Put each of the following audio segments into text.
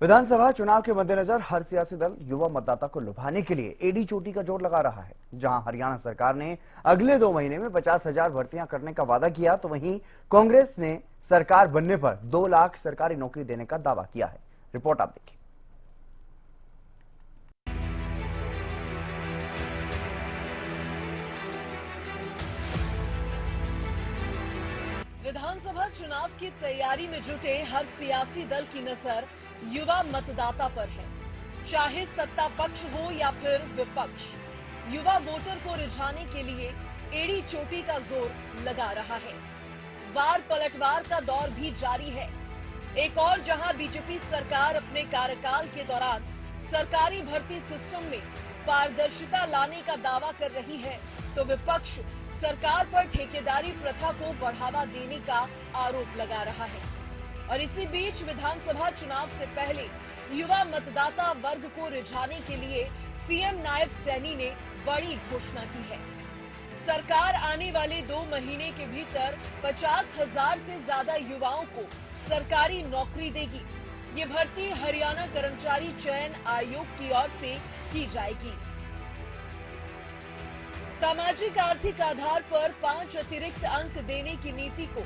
विधानसभा चुनाव के मद्देनजर हर सियासी दल युवा मतदाता को लुभाने के लिए एडी चोटी का जोर लगा रहा है। जहां हरियाणा सरकार ने अगले 2 महीने में 50,000 भर्तियां करने का वादा किया, तो वहीं कांग्रेस ने सरकार बनने पर 2 लाख सरकारी नौकरी देने का दावा किया है। रिपोर्ट आप देखिए। विधानसभा चुनाव की तैयारी में जुटे हर सियासी दल की नजर युवा मतदाता पर है। चाहे सत्ता पक्ष हो या फिर विपक्ष, युवा वोटर को रिझाने के लिए एड़ी चोटी का जोर लगा रहा है। वार पलटवार का दौर भी जारी है। एक और जहां बीजेपी सरकार अपने कार्यकाल के दौरान सरकारी भर्ती सिस्टम में पारदर्शिता लाने का दावा कर रही है, तो विपक्ष सरकार पर ठेकेदारी प्रथा को बढ़ावा देने का आरोप लगा रहा है। और इसी बीच विधानसभा चुनाव से पहले युवा मतदाता वर्ग को रिझाने के लिए सीएम नायब सैनी ने बड़ी घोषणा की है। सरकार आने वाले 2 महीने के भीतर 50,000 से ज्यादा युवाओं को सरकारी नौकरी देगी। ये भर्ती हरियाणा कर्मचारी चयन आयोग की ओर से की जाएगी। सामाजिक आर्थिक आधार पर 5 अतिरिक्त अंक देने की नीति को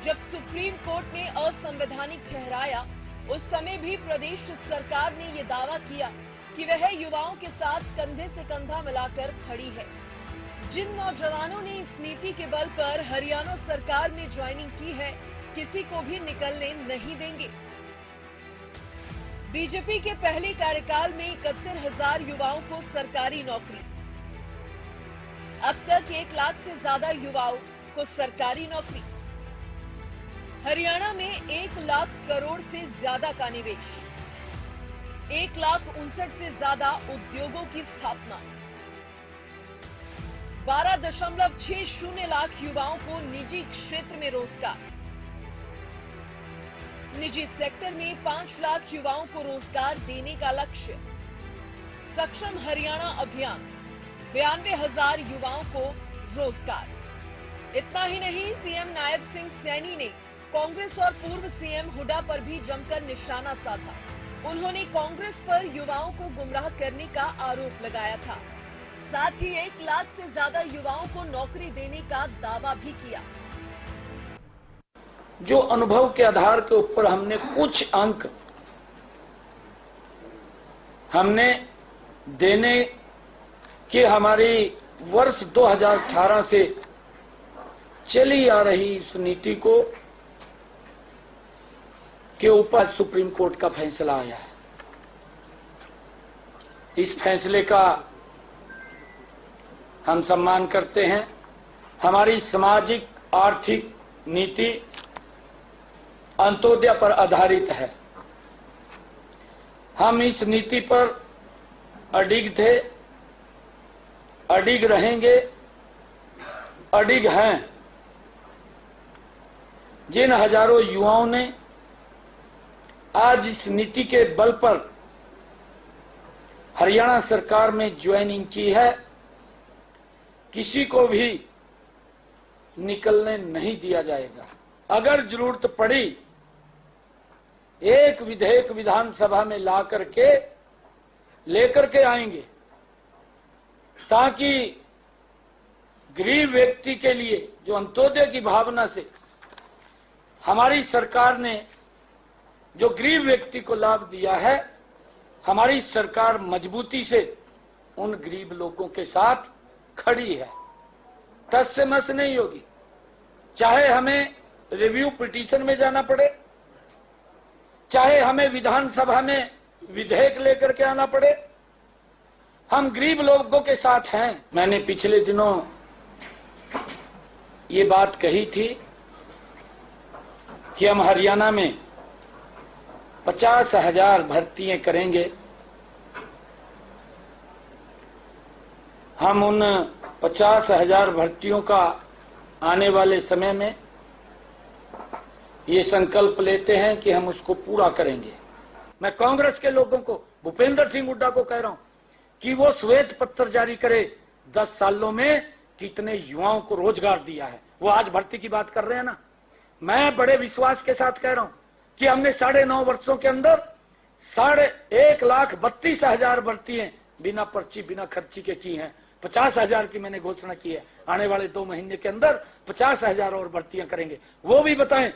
जब सुप्रीम कोर्ट ने असंवैधानिक ठहराया, उस समय भी प्रदेश सरकार ने ये दावा किया कि वह युवाओं के साथ कंधे से कंधा मिलाकर खड़ी है। जिन नौजवानों ने इस नीति के बल पर हरियाणा सरकार में ज्वाइनिंग की है, किसी को भी निकलने नहीं देंगे। बीजेपी के पहले कार्यकाल में 71,000 युवाओं को सरकारी नौकरी। अब तक 1 लाख से ज्यादा युवाओं को सरकारी नौकरी। हरियाणा में 1 लाख करोड़ से ज्यादा का निवेश, 1,59,000 से ज्यादा उद्योगों की स्थापना, 12.60 लाख युवाओं को निजी क्षेत्र में रोजगार, निजी सेक्टर में 5 लाख युवाओं को रोजगार देने का लक्ष्य, सक्षम हरियाणा अभियान, 92,000 युवाओं को रोजगार। इतना ही नहीं, सीएम नायब सिंह सैनी ने कांग्रेस और पूर्व सीएम हुड्डा पर भी जमकर निशाना साधा। उन्होंने कांग्रेस पर युवाओं को गुमराह करने का आरोप लगाया था। साथ ही 1 लाख से ज्यादा युवाओं को नौकरी देने का दावा भी किया। जो अनुभव के आधार के ऊपर हमने कुछ अंक हमने देने की हमारी वर्ष 2018 से चली आ रही इस नीति को के ऊपर सुप्रीम कोर्ट का फैसला आया है। इस फैसले का हम सम्मान करते हैं। हमारी सामाजिक आर्थिक नीति अंत्योदय पर आधारित है। हम इस नीति पर अडिग थे, अडिग रहेंगे, अडिग हैं। जिन हजारों युवाओं ने आज इस नीति के बल पर हरियाणा सरकार में ज्वाइनिंग की है, किसी को भी निकलने नहीं दिया जाएगा। अगर जरूरत पड़ी, एक विधेयक विधानसभा में ला करके लेकर के आएंगे, ताकि गरीब व्यक्ति के लिए जो अंत्योदय की भावना से हमारी सरकार ने जो गरीब व्यक्ति को लाभ दिया है, हमारी सरकार मजबूती से उन गरीब लोगों के साथ खड़ी है। टस से मस नहीं होगी। चाहे हमें रिव्यू पिटीशन में जाना पड़े, चाहे हमें विधानसभा में विधेयक लेकर के आना पड़े, हम गरीब लोगों के साथ हैं। मैंने पिछले दिनों ये बात कही थी कि हम हरियाणा में 50,000 भर्तियां करेंगे। हम उन 50,000 भर्तियों का आने वाले समय में ये संकल्प लेते हैं कि हम उसको पूरा करेंगे। मैं कांग्रेस के लोगों को, भूपेंद्र सिंह हुड्डा को कह रहा हूं कि वो श्वेत पत्र जारी करे 10 सालों में कितने युवाओं को रोजगार दिया है। वो आज भर्ती की बात कर रहे हैं ना, मैं बड़े विश्वास के साथ कह रहा हूं कि हमने 9.5 वर्षों के अंदर 1,32,000 भर्तियां बिना पर्ची बिना खर्ची के की हैं। 50,000 की मैंने घोषणा की है, आने वाले 2 महीने के अंदर 50,000 और भर्तियां करेंगे। वो भी बताएं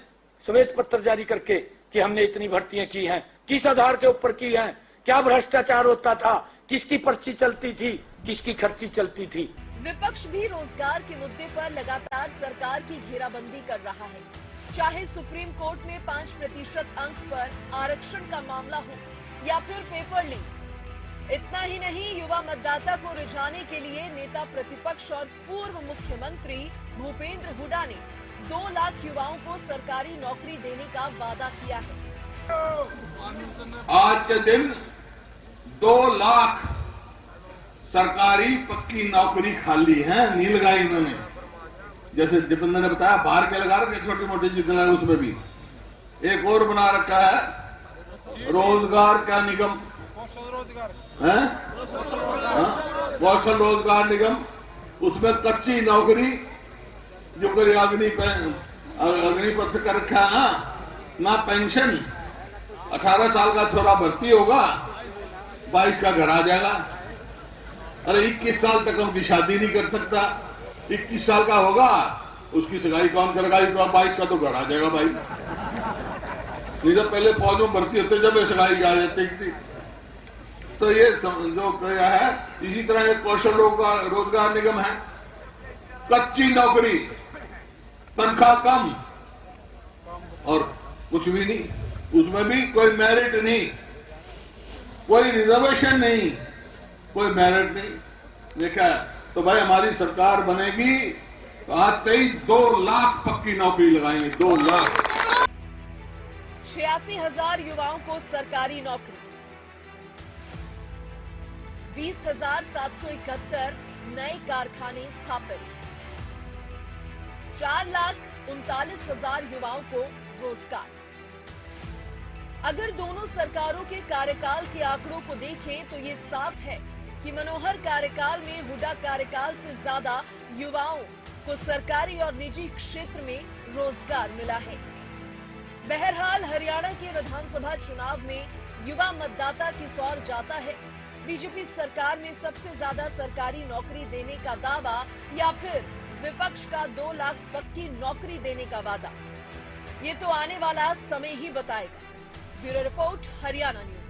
श्वेत पत्र जारी करके कि हमने इतनी भर्तियां की हैं, किस आधार के ऊपर की हैं, क्या भ्रष्टाचार होता था, किसकी पर्ची चलती थी, किसकी खर्ची चलती थी। विपक्ष भी रोजगार के मुद्दे पर लगातार सरकार की घेराबंदी कर रहा है, चाहे सुप्रीम कोर्ट में 5% अंक पर आरक्षण का मामला हो या फिर पेपर लीक। इतना ही नहीं, युवा मतदाता को रिझाने के लिए नेता प्रतिपक्ष और पूर्व मुख्यमंत्री भूपेंद्र हुड्डा ने 2 लाख युवाओं को सरकारी नौकरी देने का वादा किया है। आज के दिन 2 लाख सरकारी पक्की नौकरी खाली है, नहीं लगाई इन्होंने। जैसे दीपेंद्र ने बताया, बाहर के लगा रखे छोटी मोटी जितने लगे, उसमें भी एक और बना रखा है रोजगार का निगम है, कौशल रोजगार निगम। उसमें कच्ची नौकरी जो कोई अग्निपथ कर रखा है ना पेंशन। 18 साल का छोरा भर्ती होगा, 22 का घर आ जाएगा। अरे 21 साल तक उनकी शादी नहीं कर सकता, 21 साल का होगा उसकी सगाई कौन करेगा? 22 का तो घर आ जाएगा भाई। नहीं तो पहले फौज में भर्ती होते जब सगाई आ जाती थी। तो ये जो क्या है, इसी तरह एक कौशल रोजगार निगम है, कच्ची नौकरी, तनख्वाह कम और कुछ भी नहीं, उसमें भी कोई मेरिट नहीं, कोई रिजर्वेशन नहीं, कोई मेरिट नहीं। देखा तो भाई हमारी सरकार बनेगी तो आते ही 2 लाख पक्की नौकरी लगाएंगे, 2 लाख। 86,000 युवाओं को सरकारी नौकरी, 20,771 नए कारखाने स्थापित, 4,39,000 युवाओं को रोजगार। अगर दोनों सरकारों के कार्यकाल के आंकड़ों को देखें तो ये साफ है कि मनोहर कार्यकाल में हुड्डा कार्यकाल से ज्यादा युवाओं को सरकारी और निजी क्षेत्र में रोजगार मिला है। बहरहाल हरियाणा के विधानसभा चुनाव में युवा मतदाता किस ओर जाता है? बीजेपी सरकार में सबसे ज्यादा सरकारी नौकरी देने का दावा या फिर विपक्ष का 2 लाख पक्की नौकरी देने का वादा? ये तो आने वाला समय ही बताएगा। Bureau report, Haryana news.